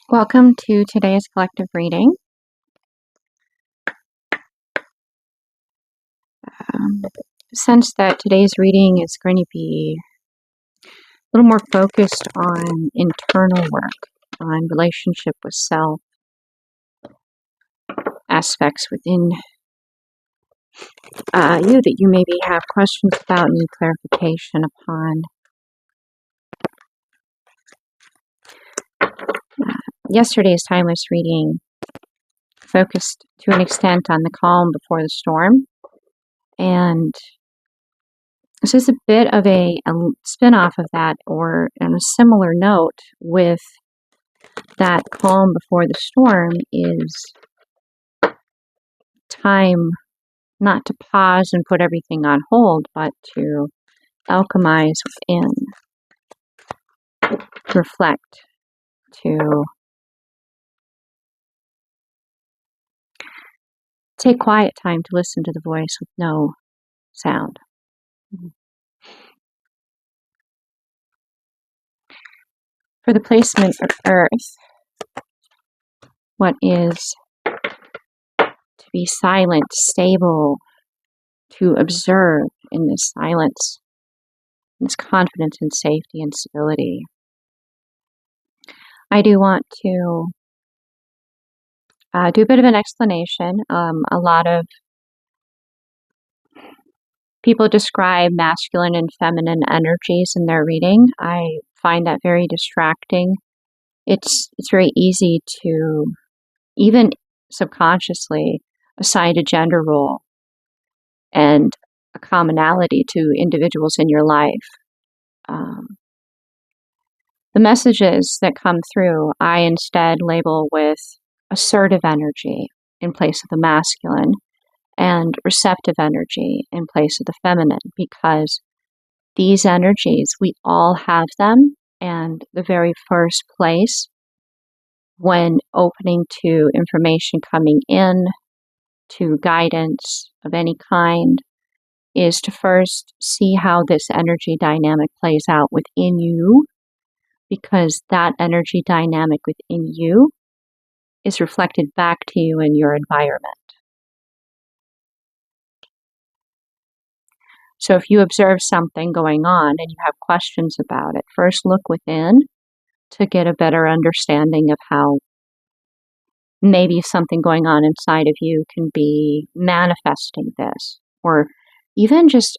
Welcome to today's collective reading. Sense that today's reading is going to be a little more focused on internal work, on relationship with self, aspects within you that you maybe have questions about, need clarification upon. Yesterday's timeless reading focused to an extent on the calm before the storm, and this is a bit of a spin-off of that, or on a similar note with that calm before the storm is time not to pause and put everything on hold, but to alchemize within, to reflect, to take quiet time to listen to the voice with no sound. For the placement of Earth, what is to be silent, stable, to observe in this silence, this confidence and safety and stability. I do want to do a bit of an explanation. A lot of people describe masculine and feminine energies in their reading. I find that very distracting. It's very easy to, even subconsciously, assign a gender role and a commonality to individuals in your life. The messages that come through, I instead label with assertive energy in place of the masculine, and receptive energy in place of the feminine, because these energies, we all have them, and the very first place when opening to information coming in, to guidance of any kind, is to first see how this energy dynamic plays out within you, because that energy dynamic within you is reflected back to you in your environment. So if you observe something going on and you have questions about it, first look within to get a better understanding of how maybe something going on inside of you can be manifesting this, or even just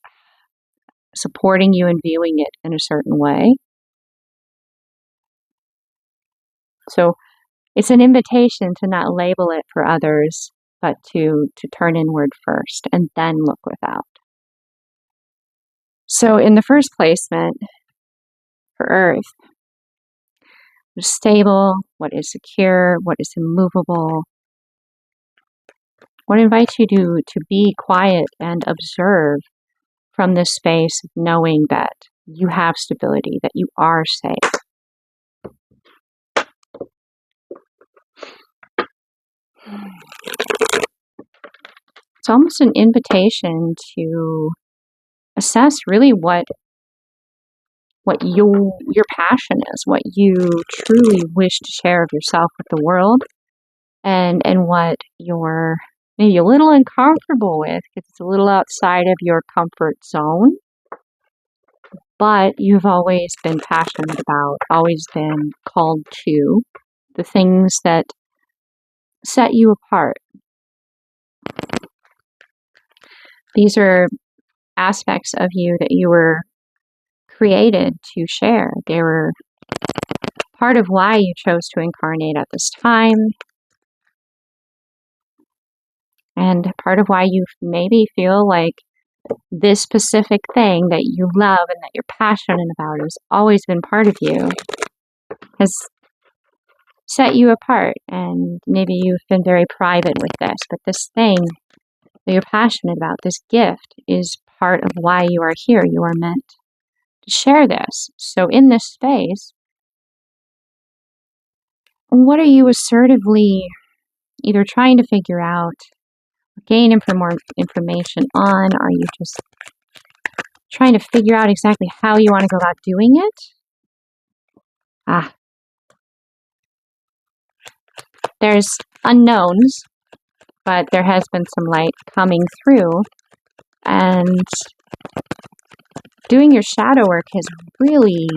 supporting you and viewing it in a certain way. So it's an invitation to not label it for others, but to turn inward first and then look without. So in the first placement for Earth, what is stable, what is secure, what is immovable. What invites you to be quiet and observe from this space of knowing that you have stability, that you are safe. It's almost an invitation to assess really what your passion is, what you truly wish to share of yourself with the world, and what you're maybe a little uncomfortable with, because it's a little outside of your comfort zone, but you've always been passionate about, always been called to, the things that set you apart. These are aspects of you that you were created to share. They were part of why you chose to incarnate at this time, and part of why you maybe feel like this specific thing that you love and that you're passionate about has always been part of you, has set you apart. And maybe you've been very private with this, but this thing that you're passionate about, this gift, is part of why you are here. You are meant to share this. So in this space, what are you assertively either trying to figure out, gain more information on? Are you just trying to figure out exactly how you want to go about doing it? there's unknowns, but there has been some light coming through, and doing your shadow work has really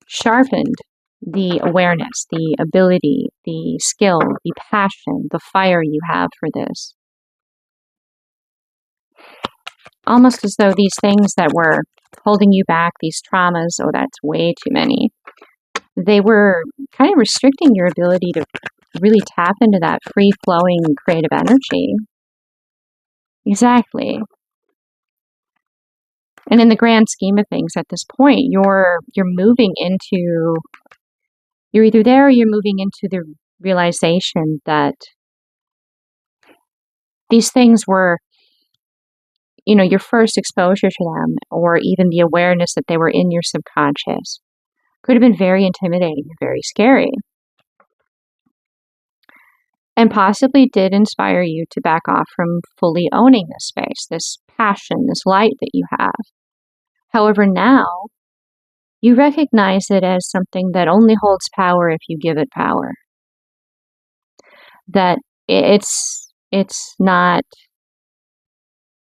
sharpened the awareness, the ability, the skill, the passion, the fire you have for this. Almost as though these things that were holding you back, these traumas, oh, that's way too many, they were kind of restricting your ability to really tap into that free-flowing creative energy. Exactly. And in the grand scheme of things, at this point, you're moving into, you're either there or you're moving into the realization that these things were, you know, your first exposure to them, or even the awareness that they were in your subconscious, could have been very intimidating and very scary. And possibly did inspire you to back off from fully owning this space, this passion, this light that you have. However, now you recognize it as something that only holds power if you give it power. That it's not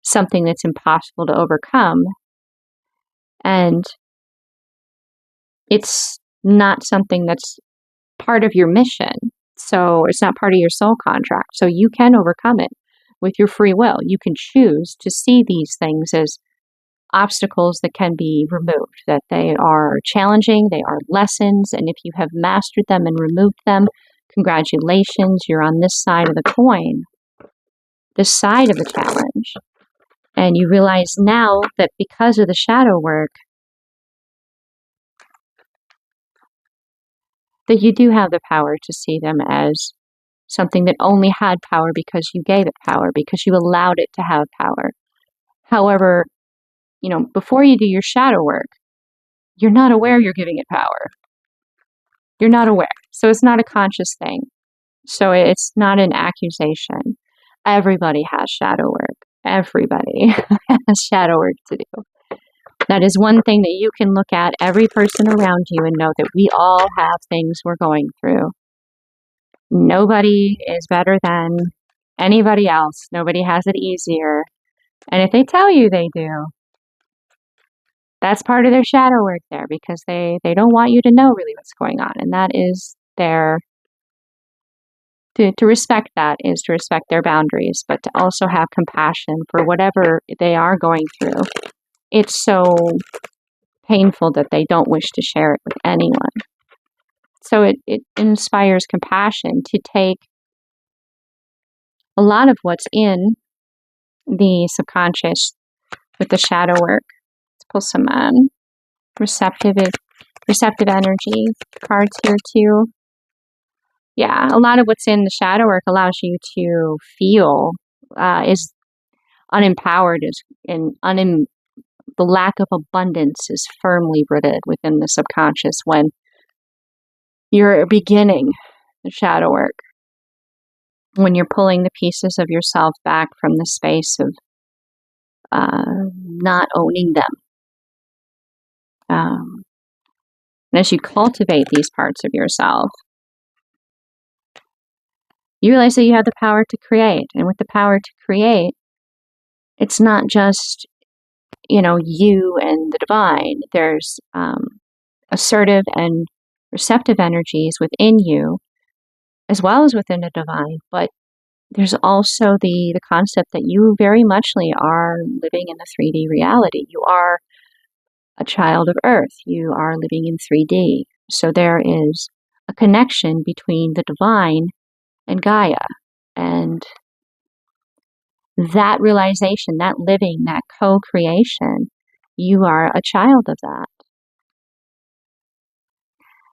something that's impossible to overcome, and it's not something that's part of your mission. So it's not part of your soul contract. So you can overcome it with your free will. You can choose to see these things as obstacles that can be removed, that they are challenging, they are lessons, and if you have mastered them and removed them, congratulations, you're on this side of the coin, this side of the challenge. And you realize now that because of the shadow work, that you do have the power to see them as something that only had power because you gave it power, because you allowed it to have power. However, you know, before you do your shadow work, you're not aware you're giving it power. You're not aware. So it's not a conscious thing. So it's not an accusation. Everybody has shadow work. Everybody has shadow work to do. That is one thing that you can look at every person around you and know that we all have things we're going through. Nobody is better than anybody else. Nobody has it easier. And if they tell you they do, that's part of their shadow work there, because they don't want you to know really what's going on. And that is their, to respect that is to respect their boundaries, but to also have compassion for whatever they are going through. It's so painful that they don't wish to share it with anyone. So it inspires compassion to take a lot of what's in the subconscious with the shadow work. Let's pull some receptive energy cards here too. Yeah, a lot of what's in the shadow work allows you to feel is unempowered, the lack of abundance is firmly rooted within the subconscious when you're beginning the shadow work. When you're pulling the pieces of yourself back from the space of not owning them. And as you cultivate these parts of yourself, you realize that you have the power to create. And with the power to create, it's not just, you know, you and the divine. There's assertive and receptive energies within you, as well as within the divine. But there's also the concept that you very muchly are living in the 3D reality. You are a child of Earth. You are living in 3D. So there is a connection between the divine and Gaia. And that realization, that living, that co-creation, you are a child of that.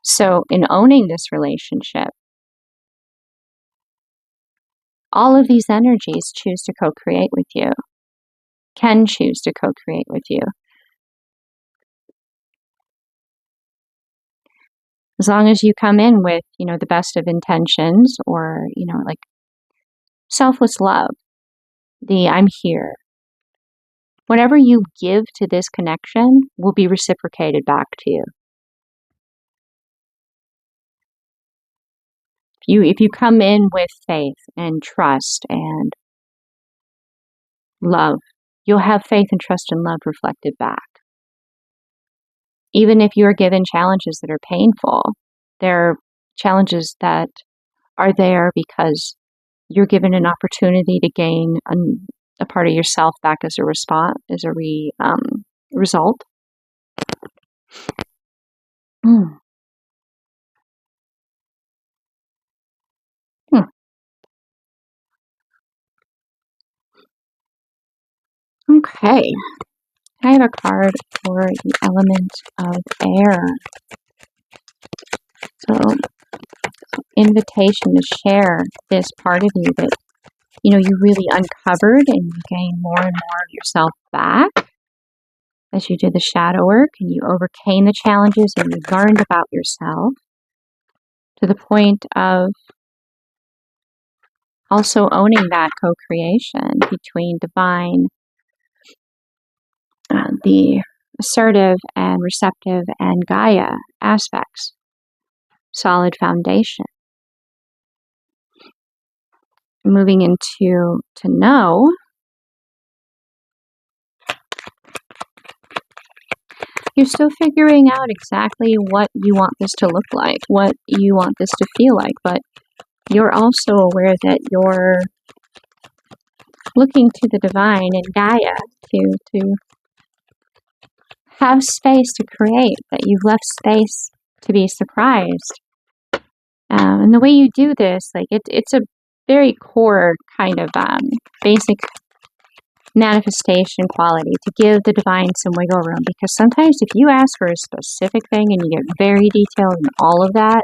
So in owning this relationship, all of these energies choose to co-create with you, can choose to co-create with you. As long as you come in with, you know, the best of intentions, or, you know, like selfless love, the I'm here. Whatever you give to this connection will be reciprocated back to you. If you come in with faith and trust and love, you'll have faith and trust and love reflected back. Even if you're given challenges that are painful, they're challenges that are there because you're given an opportunity to gain a part of yourself back as a result. Mm. Hmm. Okay. I have a card for the element of air. So, invitation to share this part of you that, you really uncovered, and you gain more and more of yourself back as you did the shadow work and you overcame the challenges and you learned about yourself to the point of also owning that co-creation between divine, the assertive and receptive and Gaia aspects. Solid foundation. Moving into to know. You're still figuring out exactly what you want this to look like, what you want this to feel like, but you're also aware that you're looking to the divine and Gaia to have space to create, that you've left space to be surprised. And the way you do this, like it's a very core kind of basic manifestation quality to give the divine some wiggle room, because sometimes if you ask for a specific thing and you get very detailed in all of that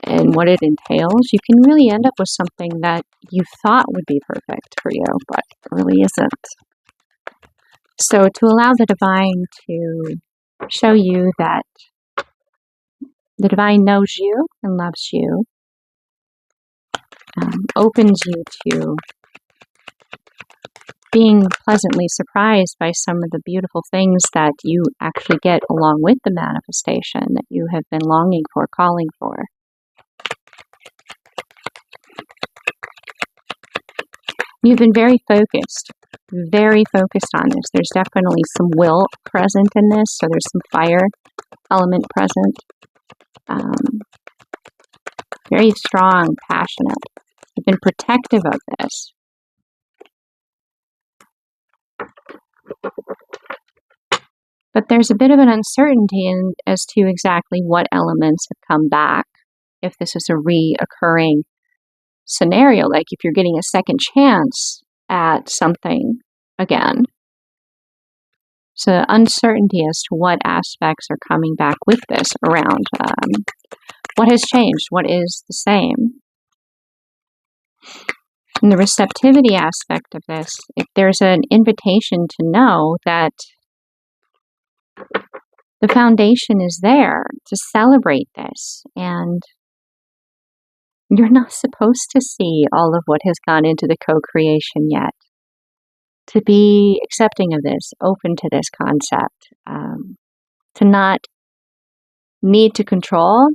and what it entails, you can really end up with something that you thought would be perfect for you, but really isn't. So to allow the divine to show you that the divine knows you and loves you, opens you to being pleasantly surprised by some of the beautiful things that you actually get along with the manifestation that you have been longing for, calling for. You've been very focused on this. There's definitely some will present in this, so there's some fire element present. Very strong, passionate. You've been protective of this. But there's a bit of an uncertainty as to exactly what elements have come back, if this is a reoccurring scenario, like if you're getting a second chance at something again. So uncertainty as to what aspects are coming back with this around. What has changed? What is the same? And the receptivity aspect of this, if there's an invitation to know that the foundation is there to celebrate this, and you're not supposed to see all of what has gone into the co-creation yet. To be accepting of this, open to this concept, to not need to control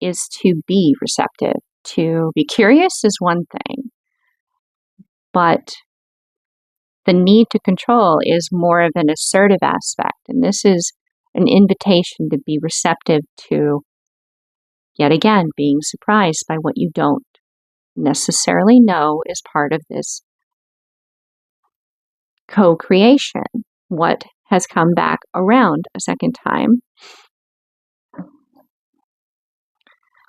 is to be receptive. To be curious is one thing, but the need to control is more of an assertive aspect, and this is an invitation to be receptive to, yet again, being surprised by what you don't necessarily know is part of this co-creation. What has come back around a second time.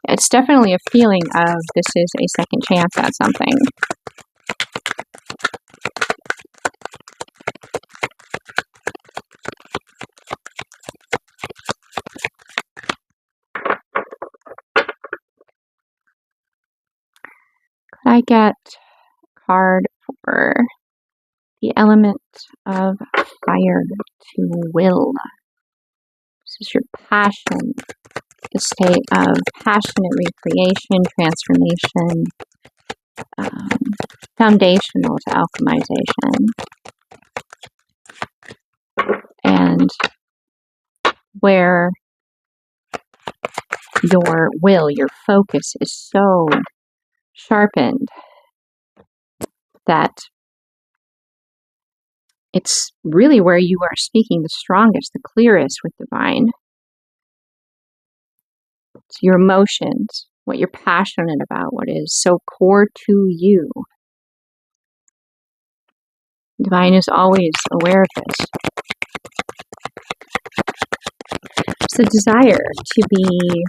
It's definitely a feeling of this is a second chance at something. Could I get a card for the element of fire to will? This is your passion, the state of passionate recreation, transformation, foundational to alchemization, and where your will, your focus is so sharpened that it's really where you are speaking the strongest, the clearest with divine. It's your emotions, what you're passionate about, what is so core to you. Divine is always aware of this. It's a desire to be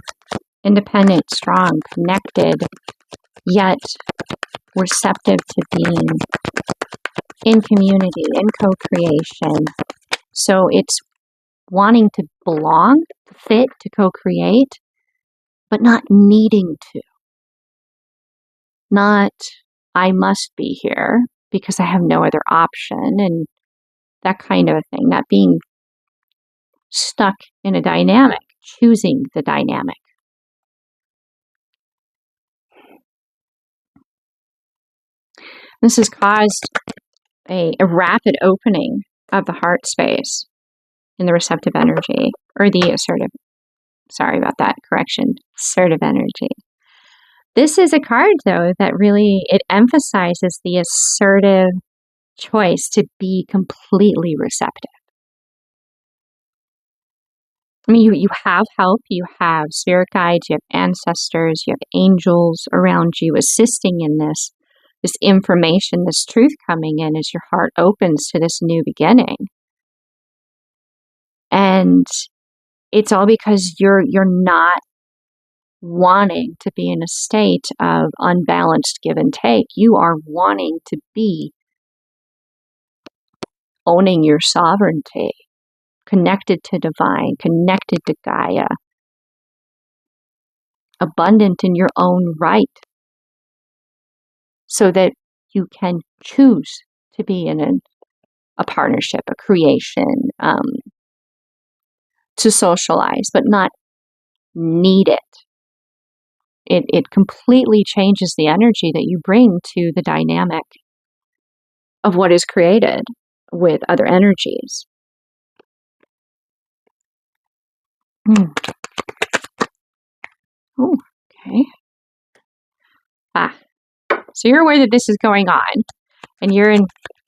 independent, strong, connected, yet receptive to being in community, in co-creation. So it's wanting to belong, to fit, to co-create, but not needing to. Not, I must be here because I have no other option, and that kind of a thing. Not being stuck in a dynamic, choosing the dynamic. This has caused a rapid opening of the heart space in the receptive energy, or the assertive. Sorry about that correction. Assertive energy. This is a card, though, that really, it emphasizes the assertive choice to be completely receptive. I mean, you have help, you have spirit guides, you have ancestors, you have angels around you assisting in this information, this truth coming in as your heart opens to this new beginning. And it's all because you're not wanting to be in a state of unbalanced give and take. You are wanting to be owning your sovereignty, connected to divine, connected to Gaia, abundant in your own right, so that you can choose to be in a partnership, a creation, to socialize, but not need it. It completely changes the energy that you bring to the dynamic of what is created with other energies. Oh, okay. So you're aware that this is going on, and you're in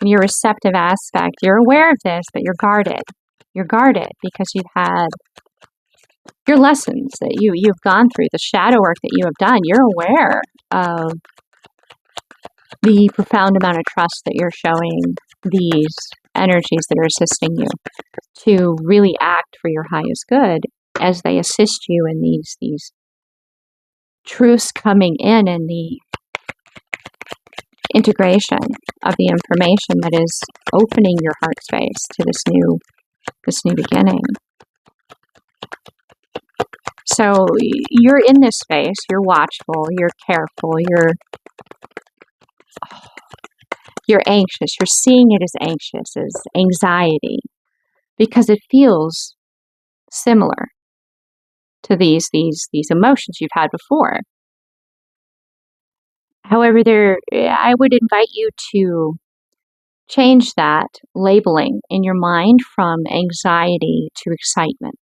your receptive aspect. You're aware of this, but you're guarded. You're guarded because you've had your lessons that you've gone through, the shadow work that you have done. You're aware of the profound amount of trust that you're showing these energies that are assisting you to really act for your highest good as they assist you in these truths coming in and the integration of the information that is opening your heart space to this new beginning. So you're in this space, you're watchful, you're careful, you're anxious, you're seeing it as anxious, as anxiety, because it feels similar to these emotions you've had before. However, I would invite you to change that labeling in your mind from anxiety to excitement.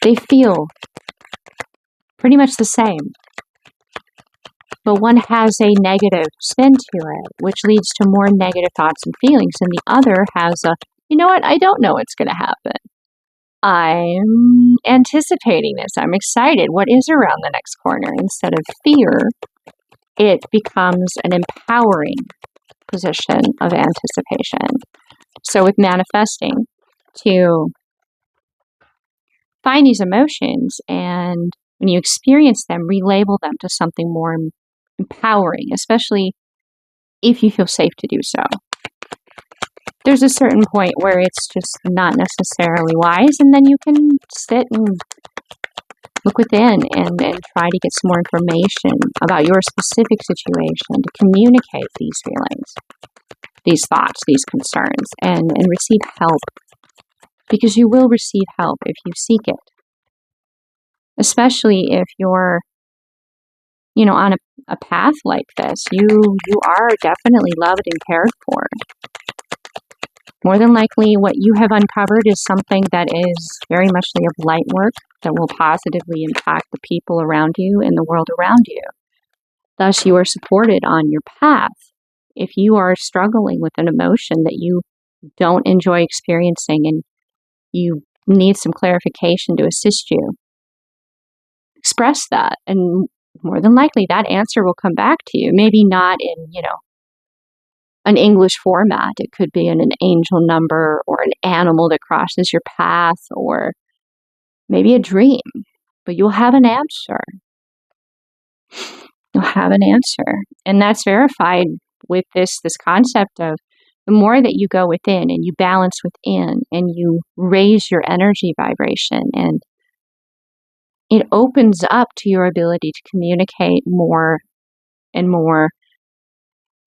They feel pretty much the same, but one has a negative spin to it, which leads to more negative thoughts and feelings, and the other has a, you know what, I don't know what's going to happen. I'm anticipating this. I'm excited. What is around the next corner? Instead of fear, it becomes an empowering position of anticipation. So with manifesting, to find these emotions, and when you experience them, relabel them to something more empowering, especially if you feel safe to do so. There's a certain point where it's just not necessarily wise, and then you can sit and look within and try to get some more information about your specific situation to communicate these feelings, these thoughts, these concerns, and receive help. Because you will receive help if you seek it. Especially if you're, on a path like this. You are definitely loved and cared for. More than likely, what you have uncovered is something that is very much of light work, that will positively impact the people around you and the world around you. Thus, you are supported on your path. If you are struggling with an emotion that you don't enjoy experiencing and you need some clarification to assist you, express that, and more than likely that answer will come back to you. Maybe not in, an English format. It could be in an angel number or an animal that crosses your path or maybe a dream, but you'll have an answer. You'll have an answer. And that's verified with this concept of the more that you go within and you balance within and you raise your energy vibration, and it opens up to your ability to communicate more and more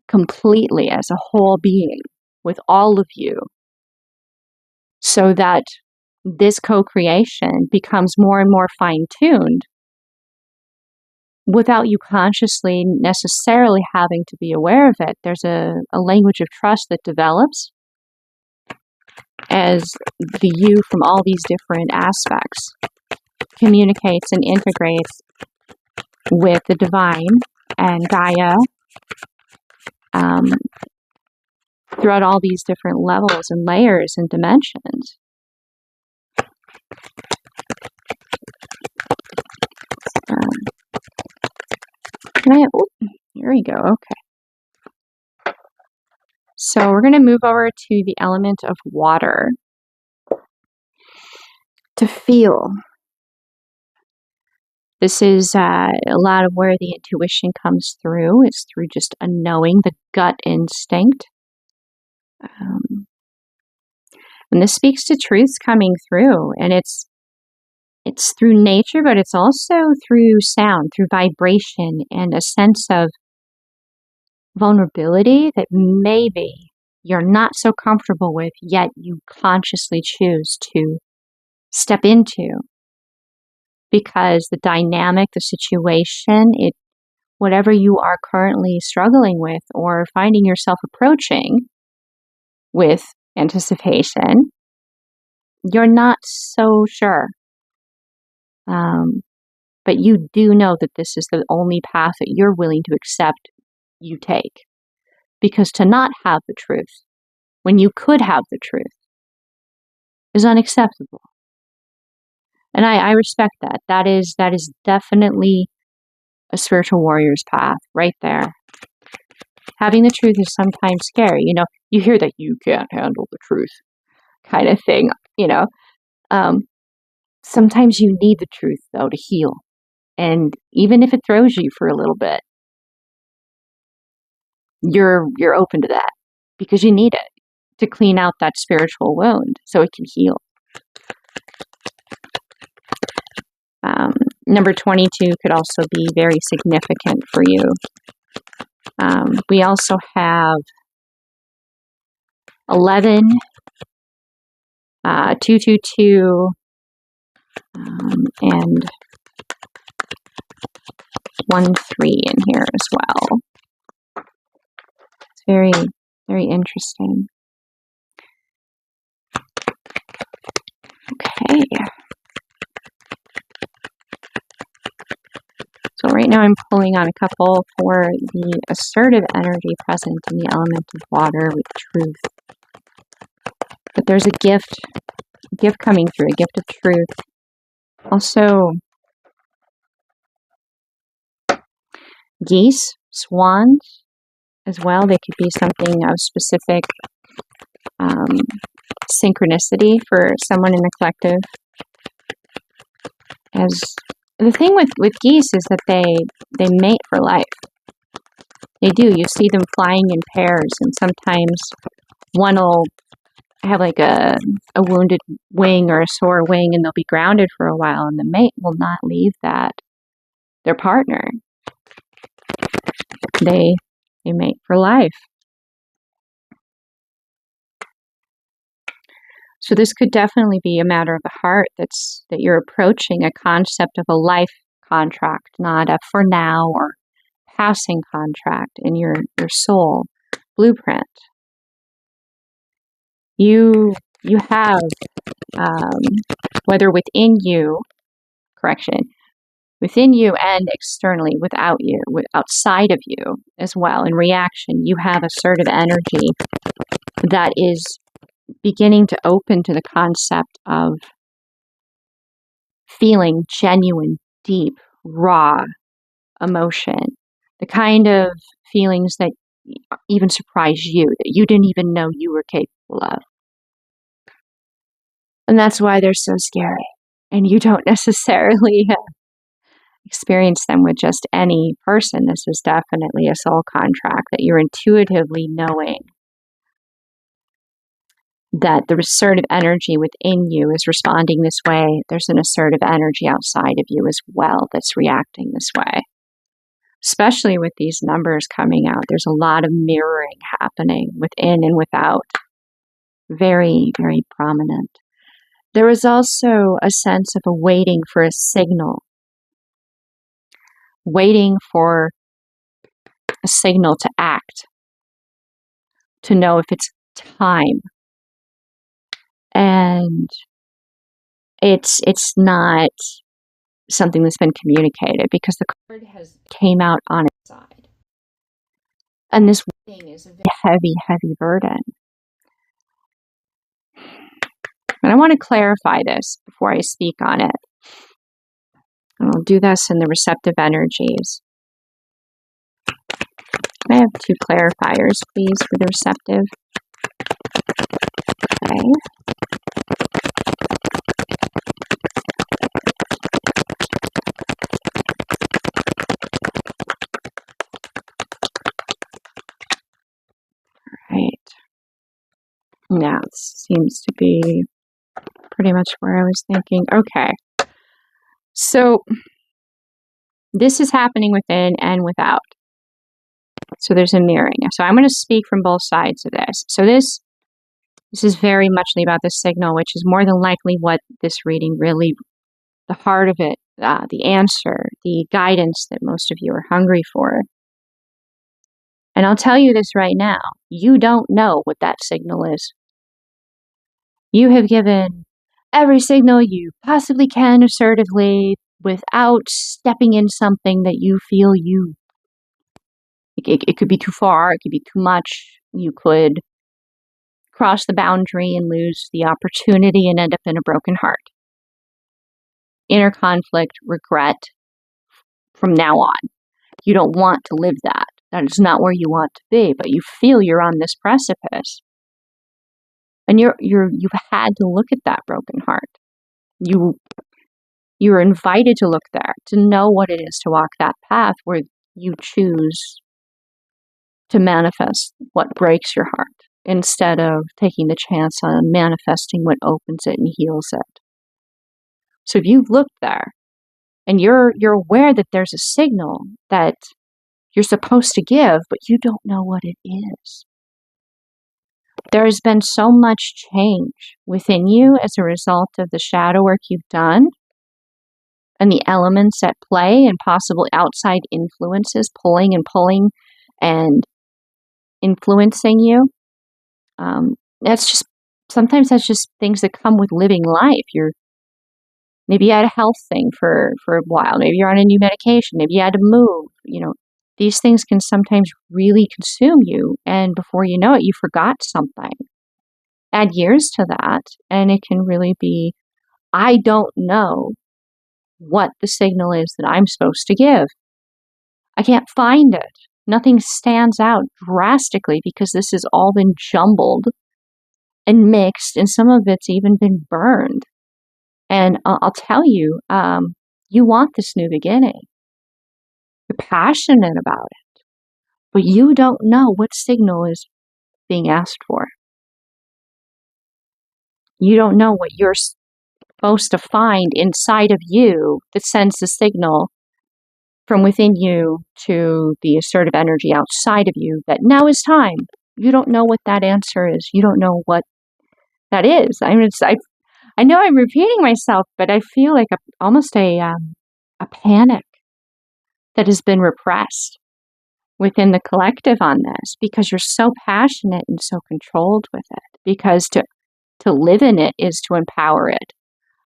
completely as a whole being with all of you, so that this co-creation becomes more and more fine-tuned without you consciously necessarily having to be aware of it. There's a language of trust that develops as the you from all these different aspects communicates and integrates with the divine and Gaia throughout all these different levels and layers and dimensions. Here we go. Okay. So we're going to move over to the element of water to feel. This is a lot of where the intuition comes through. It's through just a knowing, the gut instinct. And this speaks to truths coming through, and it's through nature, but it's also through sound, through vibration, and a sense of vulnerability that maybe you're not so comfortable with, yet you consciously choose to step into. Because the dynamic, the situation, whatever you are currently struggling with or finding yourself approaching with anticipation, you're not so sure. But you do know that this is the only path that you're willing to accept you take. Because to not have the truth, when you could have the truth, is unacceptable. And I respect that. That is definitely a spiritual warrior's path right there. Having the truth is sometimes scary. You hear that you can't handle the truth kind of thing, Sometimes you need the truth, though, to heal. And even if it throws you for a little bit, you're open to that because you need it to clean out that spiritual wound so it can heal. Number 22 could also be very significant for you. We also have 11, 222, and 13 in here as well. It's very, very interesting. Okay. So right now I'm pulling on a couple for the assertive energy present in the element of water with truth. But there's a gift coming through, a gift of truth. Also, geese, swans as well. They could be something of specific synchronicity for someone in the collective. As the thing with geese is that they mate for life. They do. You see them flying in pairs, and sometimes one will have like a wounded wing or a sore wing, and they'll be grounded for a while, and the mate will not leave their partner. They mate for life. So this could definitely be a matter of the heart that you're approaching a concept of a life contract, not a for now or passing contract in your soul blueprint. You have, whether within you correction, within you and externally, without you, outside of you as well. In reaction, you have assertive energy that is beginning to open to the concept of feeling genuine, deep, raw emotion, the kind of feelings that even surprise you, that you didn't even know you were capable of. And that's why they're so scary. And you don't necessarily experience them with just any person. This is definitely a soul contract that you're intuitively knowing that the assertive energy within you is responding this way. There's an assertive energy outside of you as well that's reacting this way. Especially with these numbers coming out, there's a lot of mirroring happening within and without. Very, very prominent. There is also a sense of a waiting for a signal. Waiting for a signal to act. To know if it's time. And it's not something that's been communicated because the card came out on its side. And this waiting is a very heavy, heavy burden. And I want to clarify this before I speak on it. And I'll do this in the receptive energies. Can I have 2 clarifiers, please, for the receptive? Okay. Right. Now it seems to be pretty much where I was thinking. Okay. So this is happening within and without. So there's a mirroring. So I'm going to speak from both sides of this. So this is very much about the signal, which is more than likely what this reading really, the heart of it, the answer, the guidance that most of you are hungry for. And I'll tell you this right now, you don't know what that signal is. You have given every signal you possibly can assertively without stepping in something that you feel it could be too far, it could be too much. You could cross the boundary and lose the opportunity and end up in a broken heart. Inner conflict, regret from now on. You don't want to live that. That is not where you want to be, but you feel you're on this precipice. And you've had to look at that broken heart. You're invited to look there, to know what it is to walk that path where you choose to manifest what breaks your heart instead of taking the chance on manifesting what opens it and heals it. So if you've looked there and you're aware that there's a signal that you're supposed to give, but you don't know what it is. There has been so much change within you as a result of the shadow work you've done and the elements at play and possible outside influences pulling and influencing you. Sometimes that's just things that come with living life. Maybe you had a health thing for a while. Maybe you're on a new medication. Maybe you had to move. These things can sometimes really consume you, and before you know it, you forgot something. Add years to that, and it can really be, I don't know what the signal is that I'm supposed to give. I can't find it. Nothing stands out drastically because this has all been jumbled and mixed, and some of it's even been burned. And I'll tell you, you want this new beginning. You're passionate about it, but you don't know what signal is being asked for. You don't know what you're supposed to find inside of you that sends the signal from within you to the assertive energy outside of you that now is time. You don't know what that answer is. You don't know what that is. I know I'm repeating myself, but I feel like almost a panic that has been repressed within the collective on this because you're so passionate and so controlled with it. Because to live in it is to empower it.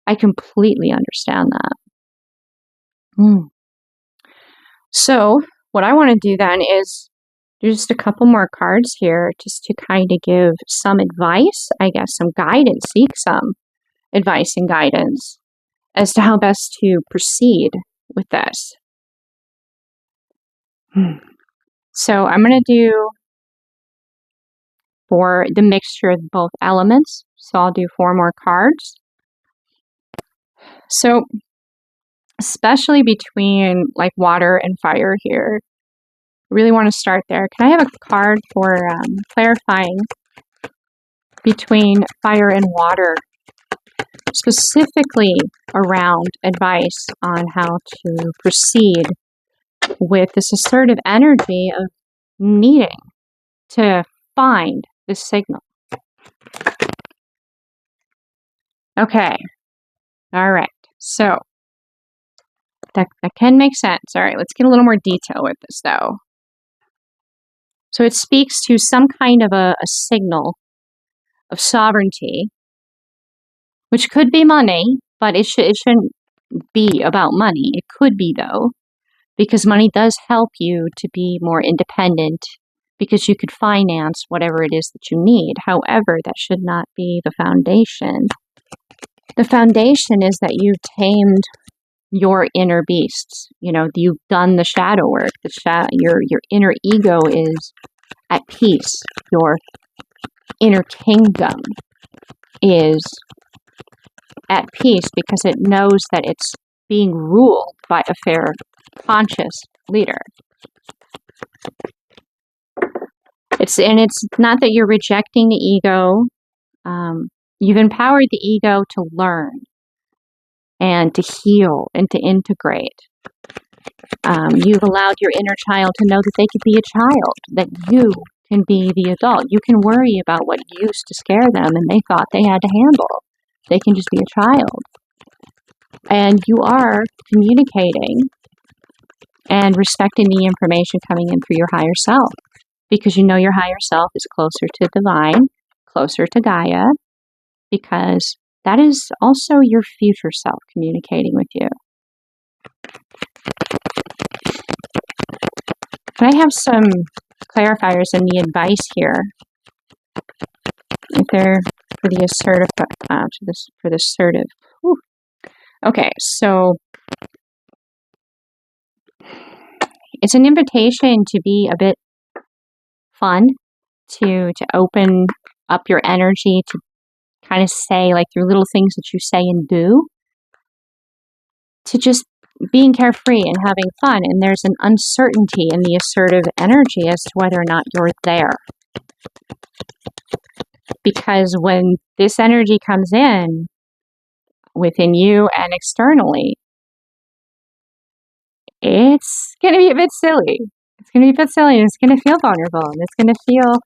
I completely understand that. So what I want to do then is just a couple more cards here just to kind of give some advice, I guess, some guidance, seek some advice and guidance as to how best to proceed with this. So I'm going to do for the mixture of both elements. So I'll do 4 more cards. So especially between like water and fire here, I really want to start there. Can I have a card for clarifying between fire and water, specifically around advice on how to proceed with this assertive energy of needing to find the signal? Okay. All right. So that can make sense. All right. Let's get a little more detail with this, though. So it speaks to some kind of a signal of sovereignty, which could be money, but it shouldn't be about money. It could be, though, because money does help you to be more independent because you could finance whatever it is that you need. However, that should not be the foundation. The foundation is that you've tamed your inner beasts. You know, you've done the shadow work. Your inner ego is at peace. Your inner kingdom is at peace because it knows that it's being ruled by a fair, conscious leader. It's not that you're rejecting the ego. You've empowered the ego to learn and to heal and to integrate. You've allowed your inner child to know that they could be a child, that you can be the adult. You can worry about what used to scare them and they thought they had to handle. They can just be a child. And you are communicating and respecting the information coming in through your higher self, because you know your higher self is closer to divine, closer to Gaia, because that is also your future self communicating with you. Can I have some clarifiers in the advice here? If they're for the assertive, for the assertive. Whew. Okay, so it's an invitation to be a bit fun, to open up your energy, to kind of say, like, through little things that you say and do, to just being carefree and having fun. And there's an uncertainty in the assertive energy as to whether or not you're there. Because when this energy comes in within you and externally, it's going to be a bit silly. It's going to be a bit silly, and it's going to feel vulnerable, and it's going to feel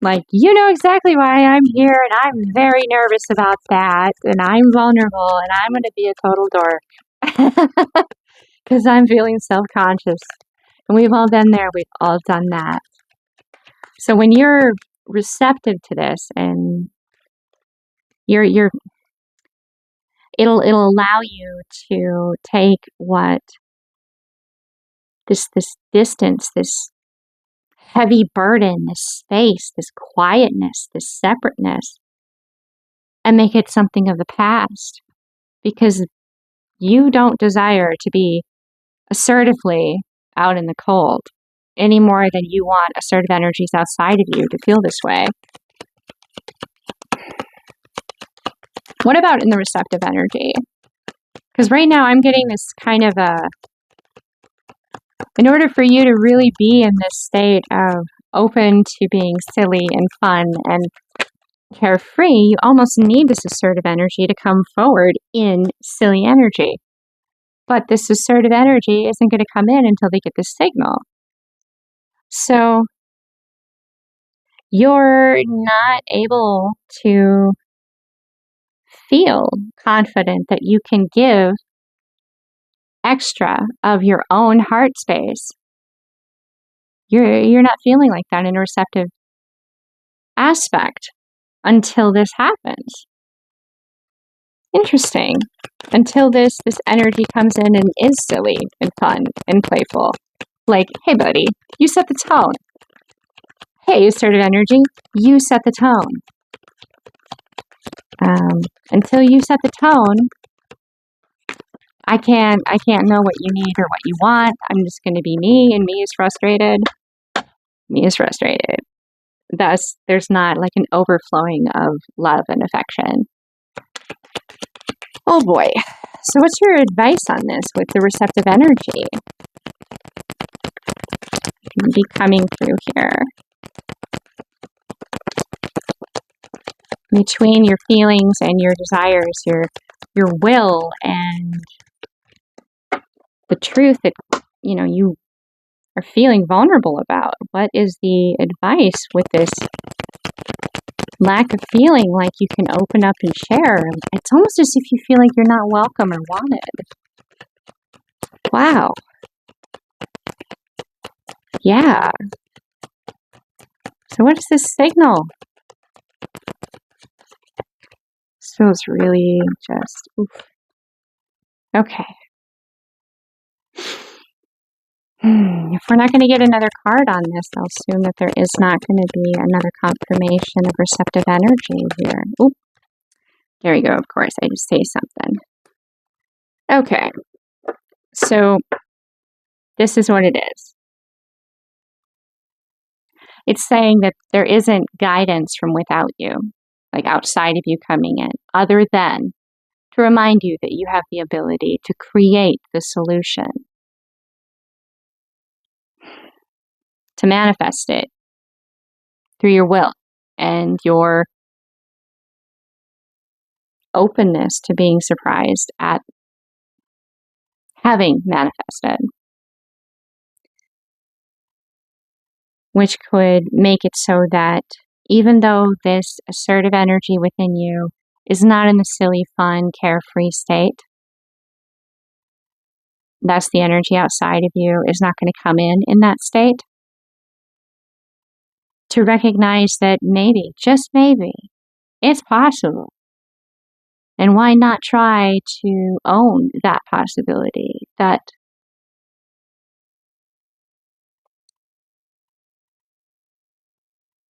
like, you know exactly why I'm here, and I'm very nervous about that, and I'm vulnerable, and I'm going to be a total dork because I'm feeling self-conscious. And we've all been there. We've all done that. So when you're receptive to this, and it'll allow you to take what this distance, this heavy burden, this space, this quietness, this separateness, and make it something of the past, because you don't desire to be assertively out in the cold any more than you want assertive energies outside of you to feel this way. What about in the receptive energy? Because right now I'm getting this kind of in order for you to really be in this state of open to being silly and fun and carefree, you almost need this assertive energy to come forward in silly energy. But this assertive energy isn't going to come in until they get this signal. So you're not able to feel confident that you can give extra of your own heart space. You're not feeling like that in a receptive aspect until this happens. Interesting. Until this energy comes in and is silly and fun and playful. Like, hey buddy, you set the tone. Hey, assertive energy, you set the tone. Until you set the tone, I can't know what you need or what you want. I'm just going to be me, and me is frustrated. Me is frustrated. Thus, there's not like an overflowing of love and affection. Oh boy. So what's your advice on this with the receptive energy? Can be coming through here. Between your feelings and your desires, your will and the truth that, you know, you are feeling vulnerable about. What is the advice with this lack of feeling like you can open up and share? It's almost as if you feel like you're not welcome or wanted. Wow. Yeah. So what is this signal? This feels really just, oof. Okay. If we're not going to get another card on this, I'll assume that there is not going to be another confirmation of receptive energy here. Oop. There we go. Of course, I just say something. Okay. So this is what it is. It's saying that there isn't guidance from without you, like outside of you coming in, other than to remind you that you have the ability to create the solution, to manifest it through your will and your openness to being surprised at having manifested, which could make it so that even though this assertive energy within you is not in the silly, fun, carefree state, that's the energy outside of you is not going to come in that state. To recognize that maybe, just maybe, it's possible. And why not try to own that possibility, that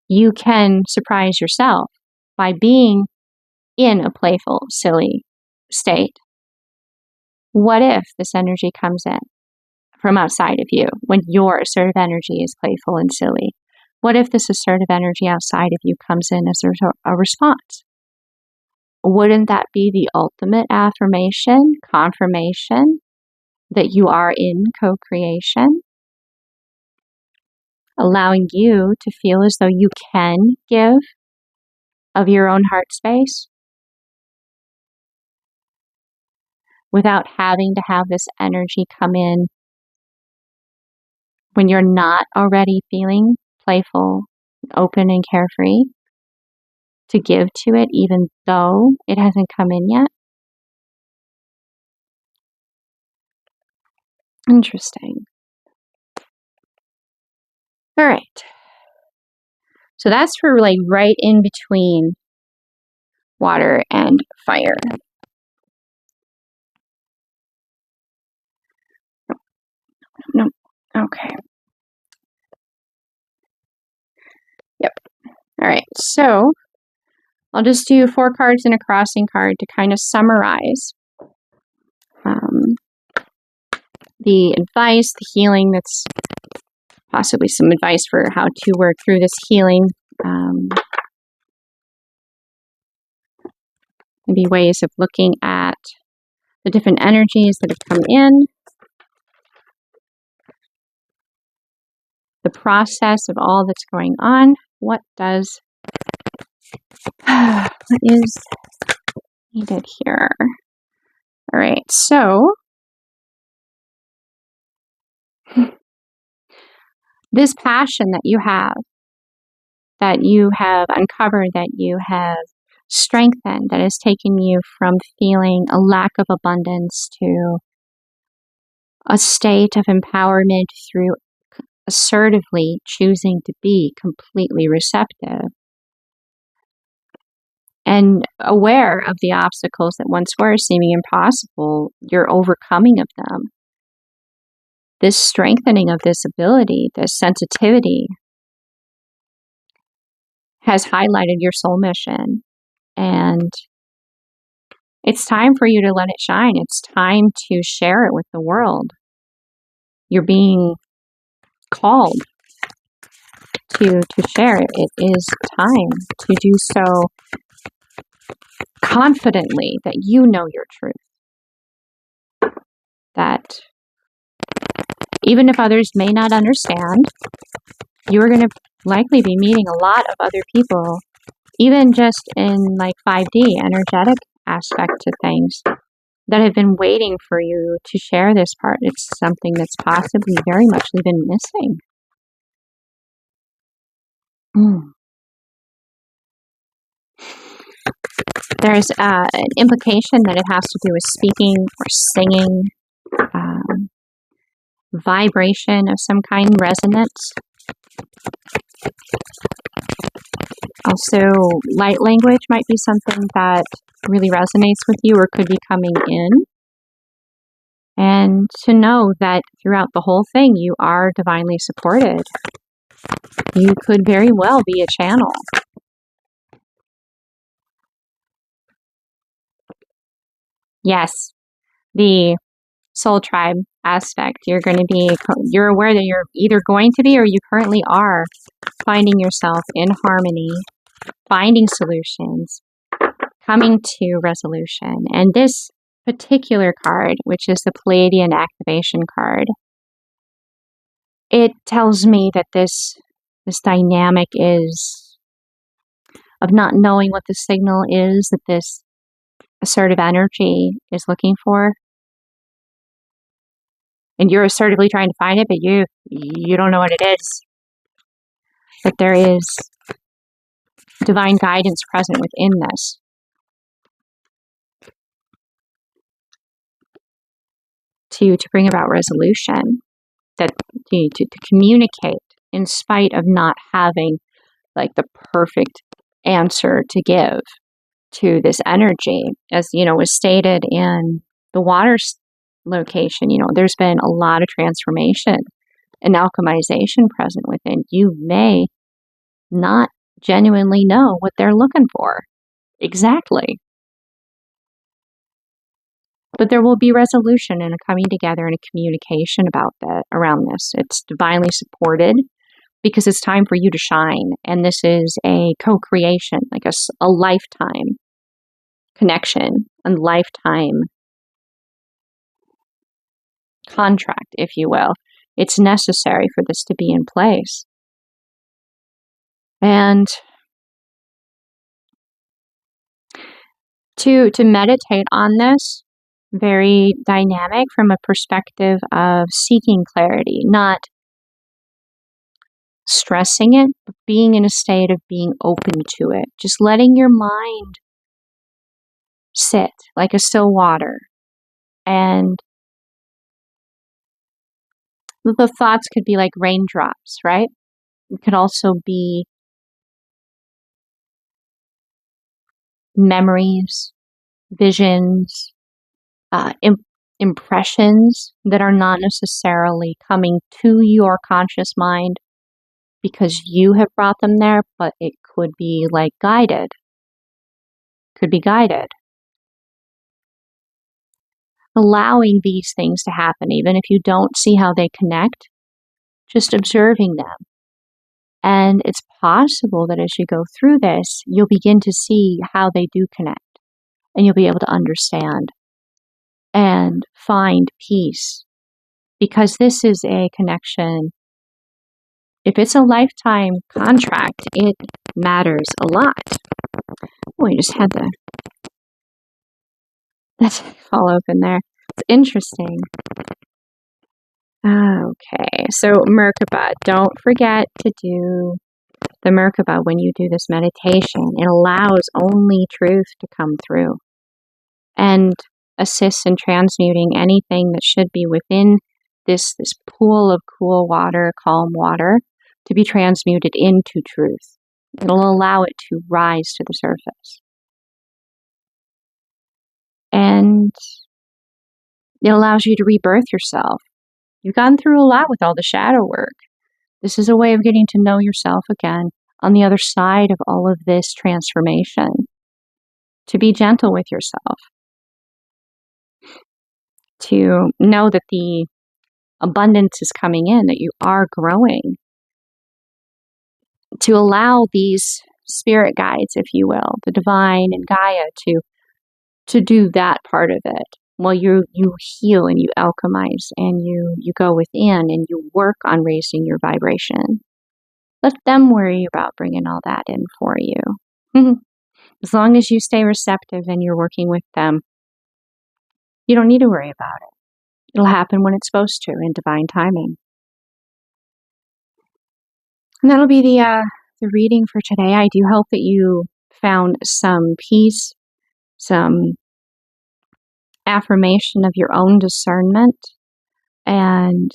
you can surprise yourself by being in a playful, silly state. What if this energy comes in from outside of you when your assertive energy is playful and silly? What if this assertive energy outside of you comes in as a response? Wouldn't that be the ultimate affirmation, confirmation that you are in co-creation? Allowing you to feel as though you can give of your own heart space without having to have this energy come in when you're not already feeling playful, open, and carefree, to give to it even though it hasn't come in yet. Interesting. All right. So that's for like right in between water and fire. No. Okay. Yep. All right. So I'll just do 4 cards and a crossing card to kind of summarize the advice, the healing. That's possibly some advice for how to work through this healing. Maybe ways of looking at the different energies that have come in. The process of all that's going on. What is needed here? All right, so this passion that you have uncovered, that you have strengthened, that has taken you from feeling a lack of abundance to a state of empowerment through assertively choosing to be completely receptive. and aware of the obstacles that once were seeming impossible, your overcoming of them. This strengthening of this ability, this sensitivity, has highlighted your soul mission. And it's time for you to let it shine. It's time to share it with the world. You're being called to share it. It is time to do so confidently, that you know your truth. That even if others may not understand, you're going to likely be meeting a lot of other people, even just in like 5D energetic aspect to things, that have been waiting for you to share this part. It's something that's possibly very much been missing. There's an implication that it has to do with speaking or singing, vibration of some kind, resonance. Also, light language might be something that really resonates with you or could be coming in. And to know that throughout the whole thing, you are divinely supported. You could very well be a channel. Yes, the soul tribe aspect. You're aware that you're either going to be or you currently are finding yourself in harmony, finding solutions, coming to resolution. And this particular card, which is the Pleiadian activation card, it tells me that this dynamic is of not knowing what the signal is that this assertive energy is looking for. And you're assertively trying to find it, but you don't know what it is. But there is divine guidance present within this. To bring about resolution, that to communicate in spite of not having like the perfect answer to give to this energy. As was stated in the water location, there's been a lot of transformation and alchemization present within. You may not genuinely know what they're looking for exactly, but there will be resolution and a coming together and a communication about that around this. It's divinely supported because it's time for you to shine. And this is a co-creation, like a lifetime connection and lifetime contract, if you will. It's necessary for this to be in place. And to meditate on this, very dynamic from a perspective of seeking clarity, not stressing it, but being in a state of being open to it. Just letting your mind sit like a still water. And the thoughts could be like raindrops, right? It could also be memories, visions, impressions that are not necessarily coming to your conscious mind because you have brought them there, but it could be like guided. Could be guided. Allowing these things to happen, even if you don't see how they connect, just observing them. And it's possible that as you go through this, you'll begin to see how they do connect, and you'll be able to understand and find peace, because this is a connection. If it's a lifetime contract, it matters a lot. Oh, I just had that's all open there. It's interesting. Okay, so Merkaba. Don't forget to do the Merkaba when you do this meditation. It allows only truth to come through and assists in transmuting anything that should be within this pool of cool water, calm water, to be transmuted into truth. It'll allow it to rise to the surface. And it allows you to rebirth yourself. You've gone through a lot with all the shadow work. This is a way of getting to know yourself again on the other side of all of this transformation. To be gentle with yourself. To know that the abundance is coming in, that you are growing. To allow these spirit guides, if you will, the divine and Gaia, to do that part of it. While you heal and you alchemize and you go within and you work on raising your vibration. Let them worry about bringing all that in for you. As long as you stay receptive and you're working with them, you don't need to worry about it. It'll happen when it's supposed to, in divine timing. And that'll be the reading for today. I do hope that you found some peace, some affirmation of your own discernment, and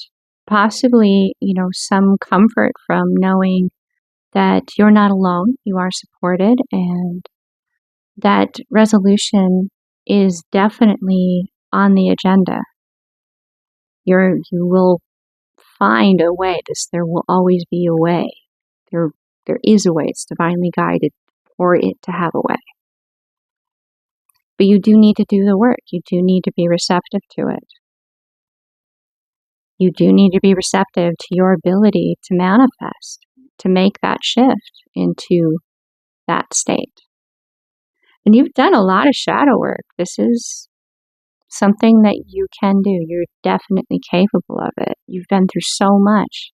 possibly, some comfort from knowing that you're not alone, you are supported, and that resolution is definitely on the agenda. You will find a way. There will always be a way. There is a way. It's divinely guided for it to have a way. But you do need to do the work. You do need to be receptive to it. You do need to be receptive to your ability to manifest, to make that shift into that state. And you've done a lot of shadow work. This is something that you can do. You're definitely capable of it. You've been through so much.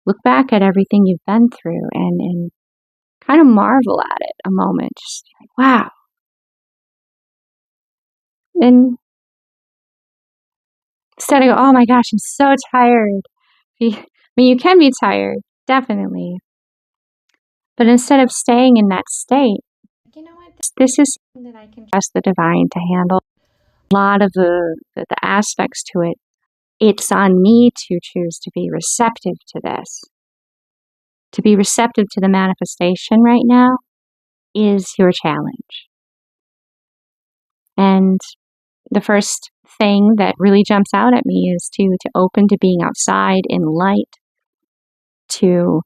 Look back at everything you've been through and kind of marvel at it a moment. Just like, wow. And instead of, oh my gosh, I'm so tired. I mean, you can be tired, definitely. But instead of staying in that state, you know what? This is something that I can trust the divine to handle. A lot of the aspects to it, it's on me to choose to be receptive to this. To be receptive to the manifestation right now is your challenge. And the first thing that really jumps out at me is to open to being outside in light, to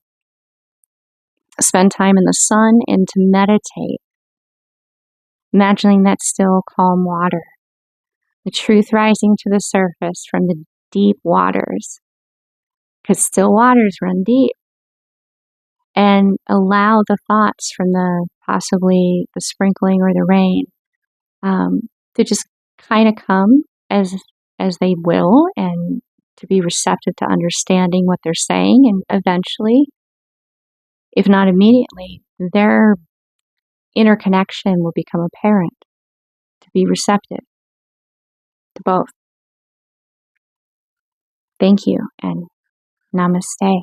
spend time in the sun, and to meditate. Imagining that still, calm water. The truth rising to the surface from the deep waters. Because still waters run deep. And allow the thoughts from possibly the sprinkling or the rain to just kind of come as they will, and to be receptive to understanding what they're saying, and eventually, if not immediately, their interconnection will become apparent. To be receptive to both. Thank you, and namaste.